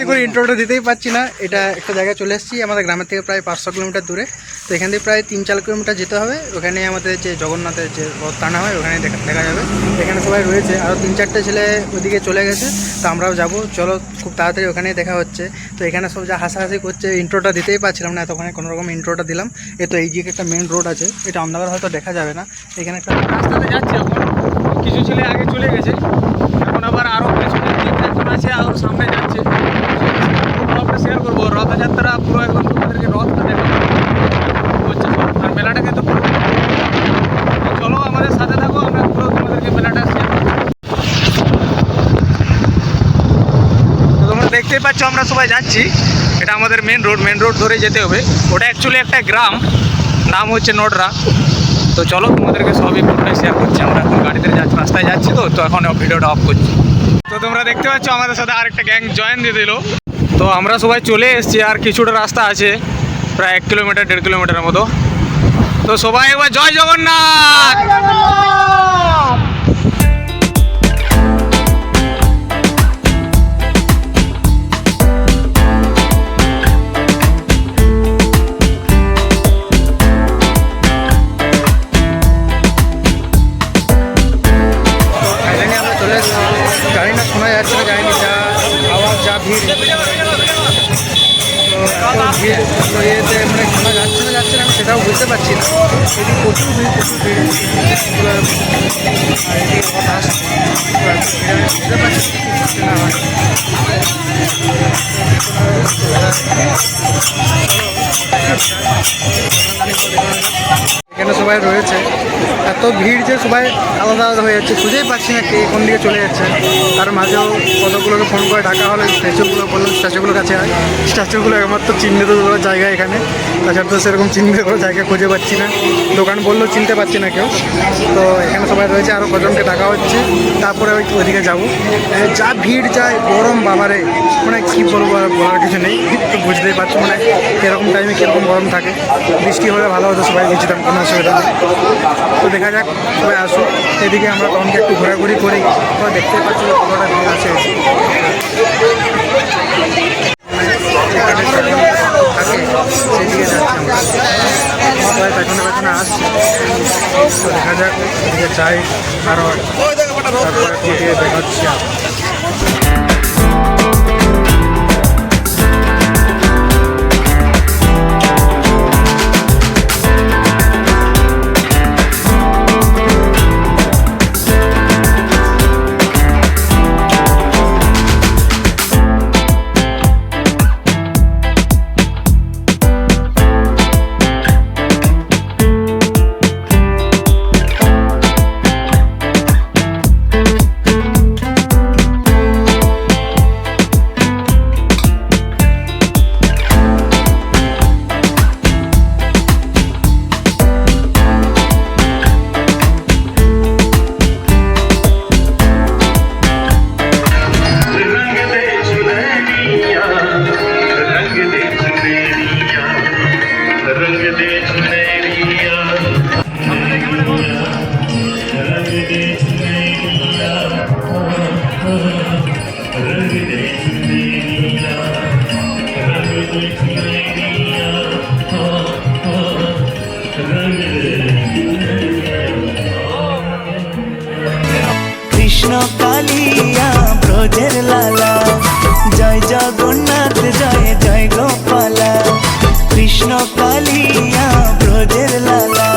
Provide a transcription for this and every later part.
করে ইন্ট্রোটা দিতেই পারছি না। এটা একটা জায়গায় চলে এসেছি আমাদের গ্রামের থেকে প্রায় 500 কিলোমিটার দূরে। তো এখান থেকে প্রায় 3-4 কিলোমিটার যেতে হবে। ওখানে আমাদের যে জগন্নাথের যে রথ টানা হয় ওখানে দেখা যাবে। এখানে সবাই রয়েছে, আরও 3-4টে ছেলে ওইদিকে চলে গেছে। তো আমরাও যাবো, চলো খুব তাড়াতাড়ি ওখানেই দেখা হচ্ছে। তো এখানে সব যা হাসাহাসি করছে, ইন্ট্রোটা দিতেই পারছিলাম না এতক্ষণে, কোনোরকম ইন্ট্রোটা দিলাম। তো এই যে একটা মেন রোড আছে, এটা অন্ধকার হয়তো দেখা যাবে না। এখানে একটা রাস্তাতে যাচ্ছে, এখন কিছু ছেলে আগে চলে গেছে, এখন আবার আরও পেছনে 3-4জন আছে আরও সামনে যাচ্ছে। ব্লগটা শেয়ার করবো। রথযাত্রা পুরো এখন তোমাদেরকে রথটা দেখাবো হচ্ছে, আর মেলাটাকে তো চলো আমাদের সাথে থাকো, আমরা পুরো তোমাদেরকে মেলাটা শেয়ার করবো। তো তোমরা দেখতেই পাচ্ছ আমরা সবাই যাচ্ছি, এটা আমাদের মেন রোড ধরে যেতে হবে। ওটা অ্যাকচুয়ালি একটা গ্রাম, নাম হচ্ছে নডরা। তো চলো তোমাদেরকে সবই পুরোটাই শেয়ার করছি। আমরা এখন গাড়িতে যাচ্ছি, রাস্তায় যাচ্ছি, তো এখন ভিডিওটা অফ করছি। তো তোমরা দেখতে পাচ্ছ আমাদের সাথে আরেকটা গ্যাং জয়েন দিয়ে দিল। তো আমরা সবাই চলে এসেছি, আর কিছুটা রাস্তা আছে, প্রায় 1 কিলোমিটার 1.5 কিলোমিটারের মতো। তো সবাই একবার জয় জগন্নাথ। জানি না, শোনা যাচ্ছে না, জানি না যা আওয়াজ, যা ভিড়, তো এত ভিড় ইয়েতে মানে শোনা যাচ্ছে না আমি সেটাও বুঝতে পারছি না। এদিকে প্রচুর ভিড় আর এদিকে কথা আসছে, বুঝতে পারছি না। এখানে সবাই রয়েছে, এত ভিড় যে সবাই আলাদা আলাদা হয়ে যাচ্ছে, খুঁজেই পাচ্ছি না কে কোন দিকে চলে যাচ্ছে। তার মাঝেও কতগুলোকে ফোন করে ডাকা হলো, স্ট্যাচুগুলো বললো স্ট্যাচুগুলোর কাছে হয়। স্ট্যাচুগুলো একমাত্র চিহ্নিত করার জায়গা এখানে, তাছাড়া তো সেরকম চিহ্নিত করার জায়গা খুঁজে পাচ্ছি না। দোকান বললেও চিনতে পারছি না কেউ। তো এখানে সবাই রয়েছে, আরও কজনকে ডাকা হচ্ছে, তারপরে ওইদিকে যাবো। যা ভিড়, যায় গরম বাবারে, মানে কী বলবো, আর বলার কিছু নেই। তো বুঝতেই পারছি মানে এরকম টাইমে কীরকম গরম থাকে। বৃষ্টি হলে ভালো হতো, সবাই ভিজতাম, কোনো অসুবিধা নেই। তো দেখা যাক, সবাই আসুক। এদিকে আমরা তখনকে একটু ঘোরাঘুরি করি, তো দেখতে পাচ্ছি কতটা ভিড় আছে। সেদিকে যাচ্ছি আমরা, সবাই পেছনে পেছনে আসছে। তো দেখা যাক, এদিকে চাই আরও, তারপরে দেখাচ্ছি। কৃষ্ণ কালিয়া ব্রজের লালা, জয় জগন্নাথ জয় জয় গোপালা। কৃষ্ণ কালিয়া ব্রজের লালা,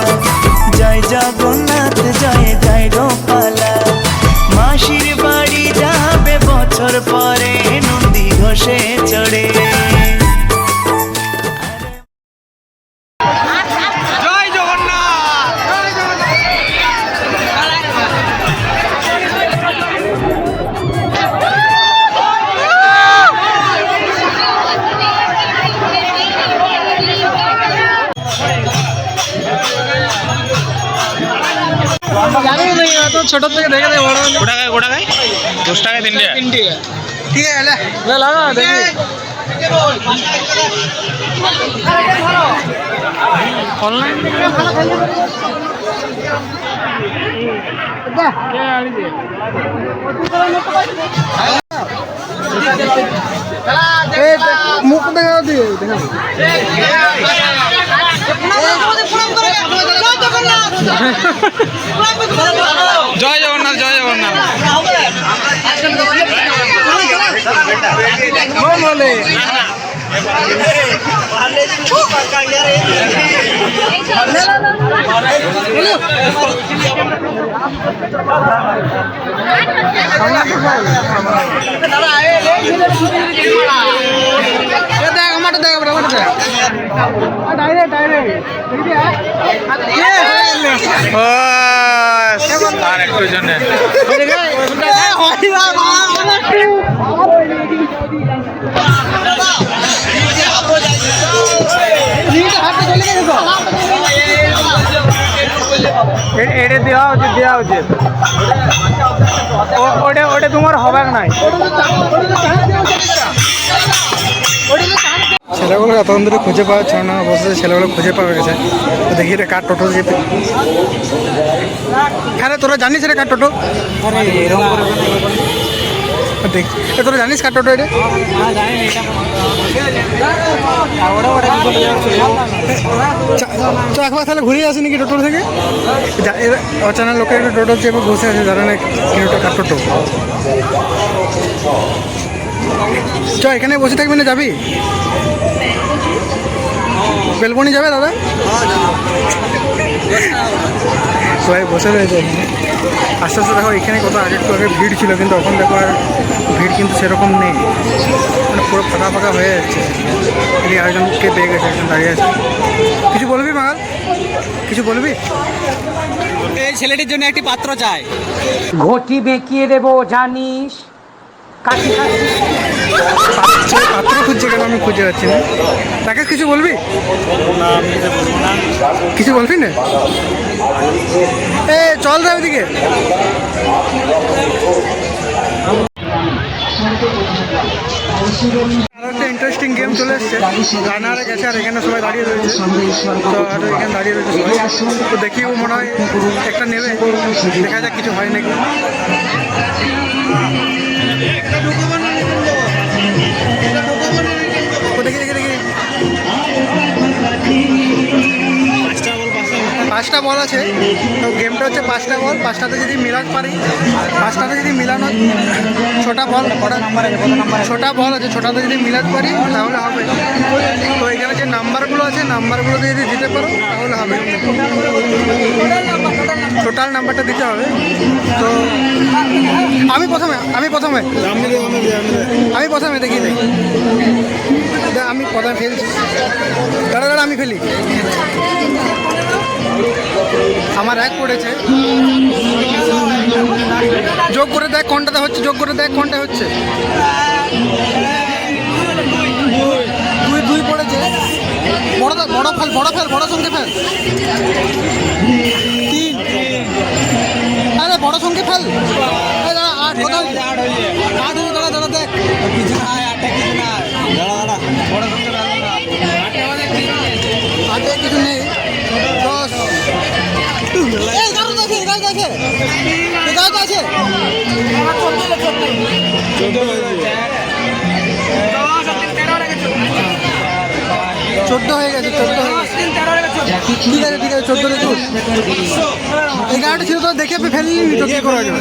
জয় জগন্নাথ জয় জয় গোপালা। মাসির বাড়ি যাবে বছর পরে, নন্দী ঘোষে চড়ে। ছোট থেকে দেখে দেয় বড় গোটা খাই 10 টাকায় 3টে। ঠিক আছে, লাগা দেখি অনলাইন থেকে ভালো খাইলে মুখ দেখা দিয়ে দেখা জয় জগন্নাথ জয় জগন্নাথ বলে আর একটু জন্য এটা দেওয়া উচিত ওটা তোমার হবে নাই। ছেলেগুলো এতক্ষণ ধরে খুঁজে পাওয়া যাচ্ছে না, অবশ্যই ছেলেগুলো খুঁজে পাওয়া গেছে। তো দেখি রে কার টোটো যেতে। হ্যাঁ রে, তোরা জানিস রে কার টোটো? দেখ তোরা জানিস কার টোটো এটা? তো একবার তাহলে ঘুরে আসি নাকি টোটো থেকে? অচানা লোকের একটা টোটো চেপে বসে আছে, জানে না কিলোটা কার টোটো। চ এখানে বসে থাকবি না, যাবি? বেলবনি যাবে দাদা? সবাই বসে রয়েছে আস্তে আস্তে। দেখো এখানে কত আগে একটু আগে ভিড় ছিল, কিন্তু এখন দেখো আর ভিড় কিন্তু সেরকম নেই, মানে পুরো ফাঁকা ফাঁকা হয়ে যাচ্ছে। এই আয়োজনকে পেয়ে গেছে, একজন দাঁড়িয়ে আছে। কিছু বলবি মাগাল? কিছু বলবি? এই ছেলেটির জন্য একটি পাত্র চাই। ঘটি বেঁকিয়ে দেবো জানিস, কাটি কাটি। পাত্র খুঁজছে কেন? আমি খুঁজে পাচ্ছি না। তাকে কিছু বলবি? কিছু বলবি না? এ চল রে ওইদিকে। আরো একটা ইন্টারেস্টিং গেম চলে এসছে, রানারে গেছে আর এখানে সবাই দাঁড়িয়ে রয়েছে। তো আর এখানে দাঁড়িয়ে রয়েছে সবাই। তো দেখি ও মনে হয় একটা নেবে, দেখা যাক কিছু হয় নাকি। দেখি দেখি দেখি 5টা বল আছে। তো গেমটা হচ্ছে 5টা বল, 5টাতে যদি মিলাতে পারি, 5টাতে যদি মিলানো 6টা বল, 6টা বল আছে, 6টাতে যদি মিলাতে পারি তাহলে হবে। তো এখানে যে নাম্বারগুলো আছে, নাম্বারগুলোতে যদি দিতে পারো তাহলে হবে। টোটাল নাম্বারটা দিতে হবে। তো আমি প্রথমে দেখি আমি প্রথমে ফেলছি। দাঁড়া আমি ফেলি। আমার 1 পড়েছে। যোগ করে দেখ কোনটাতে হচ্ছে, যোগ করে দেখ কোনটা হচ্ছে। 2 পড়েছে। বড় ফেল, বড় সংখ্যা ফেল। 3। আরে বড় সংখ্যা ফেল। 8 কোথাও 8 দাঁড়া দেখ। কিছু না, 8টা কিছু না। দাঁড়া বড় সংখ্যা ফেল। 8 কিছু নেই। 10। এই গাড়ি দেখে আছে। 14 হয়ে গেছে। ঠিক আছে 14 রে চুল। 11টা ছিল তো দেখে ফেললি তো কি করা যাবে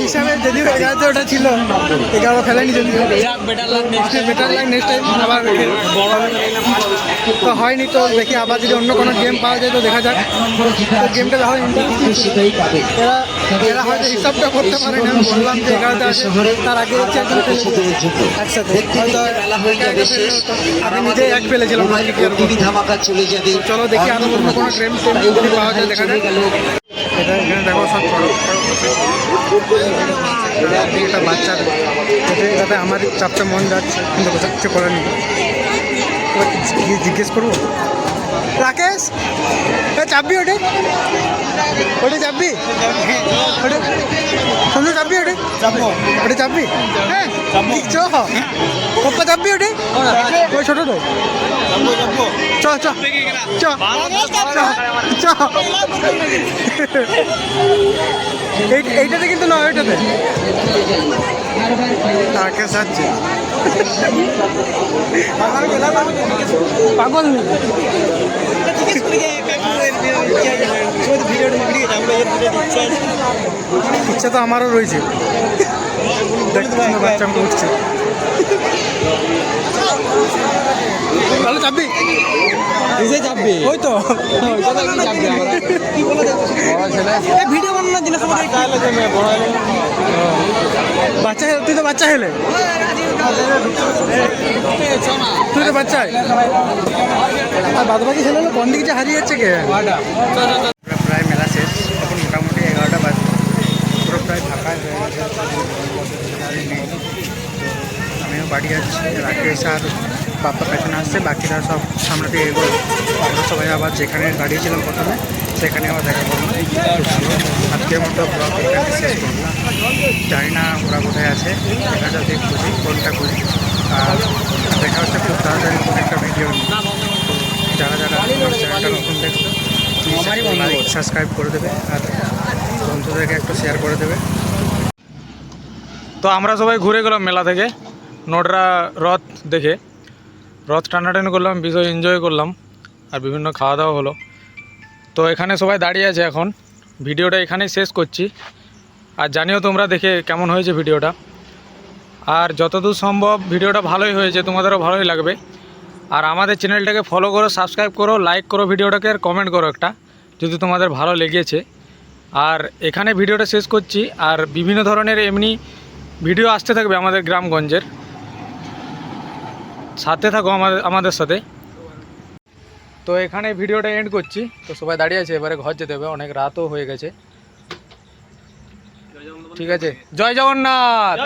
হিসাবে। যদি 11তে ওটা ছিল 11 ফেলেনি, যদি বেটার লাগ নেক্সট টাইম আবার তো হয়নি। তো দেখি আবার যদি অন্য কোনো গেম পাওয়া যায় তো দেখা যাক। তো গেমটা দেখা এরা হয়তো হিসাবটা করতে পারে না। আমি বললাম যে 11তে আছে, তার আগে হচ্ছে একসাথে আমি নিজে 1 ফেলেছিলাম। চলো দেখি আরো অন্য কোনো গেম যদি পাওয়া যায় দেখা যায়। এটা এখানে দেখো সব একটা বাচ্চা, এটাতে আমার চাপটা মন যাচ্ছে, কিন্তু কিছু করার নেই। জিজ্ঞেস করবো রাকেশ চাপবি ওটে ওটে চাপবি ওটে সঞ্জু চাপবি ওটে ওটে চাপবি হ্যাঁ চ পপ্পা চাপবি ওটে ওই ছোটটো চ চ চ চ এইটাতে কিন্তু নয় ওইটাতে রাকেশ আছে পাগল নেই ইচ্ছা তো আমারও রয়েছে দেখতে বাচ্চা উঠছে তাহলে চাপবি চাপবে ওই তো ভিডিও বানানোর জন্য বাচ্চা তুই তো বাচ্চা হেলে তুই তো বাচ্চা আর বাদ বাকি ছেলে কোন দিকে যে হারিয়ে যাচ্ছে কে প্রায় মেলা শেষ এখন মোটামুটি 11টা বাজে পুরো প্রায় ফাঁকা হয়ে গেছে গাড়ি নেই আমিও বাড়ি যাচ্ছি রাকেশ আর বাপ্পা পেছনে আসছে বাকিরা সব সামনে দিয়ে এগোলো আমরা সবাই আবার যেখানে দাঁড়িয়েছিলাম প্রথমে সেখানে আবার দেখা করবো আজকের মতো ব্লগ এখানে শেষ করলাম জানি না ওরা কোথায় আছে দেখা যাতে খুঁজি কোনটা খুঁজি আর দেখা হচ্ছে খুব তাড়াতাড়ি নতুন একটা ভিডিও তো যারা যারা আমার চ্যানেলটা নতুন দেখছো লাইক সাবস্ক্রাইব করে দেবে আর বন্ধুদেরকে একটু শেয়ার করে দেবে। তো আমরা সবাই ঘুরে গেলাম মেলা থেকে নোডরা রথ দেখে রথ টানাটানি করলাম বিষয় এনজয় করলাম আর বিভিন্ন খাওয়া দাওয়া হলো। তো এখানে সবাই দাঁড়িয়ে আছে এখন ভিডিওটা এখানেই শেষ করছি আর জানিও তোমরা দেখে কেমন হয়েছে ভিডিওটা আর যতদূর সম্ভব ভিডিওটা ভালোই হয়েছে তোমাদেরও ভালোই লাগবে আর আমাদের চ্যানেলটাকে ফলো করো সাবস্ক্রাইব করো লাইক করো ভিডিওটাকে আর কমেন্ট করো একটা যদি তোমাদের ভালো লেগেছে। আর এখানে ভিডিওটা শেষ করছি আর বিভিন্ন ধরনের এমনি ভিডিও আসতে থাকবে আমাদের গ্রামগঞ্জের সাথে থাকো আমাদের সাথে। তো এখানে ভিডিওটা এন্ড করছি তো সবাই দাঁড়িয়ে আছে এবারে ঘর যেতে হবে অনেক রাতও হয়ে গেছে ঠিক আছে জয় জগন্নাথ।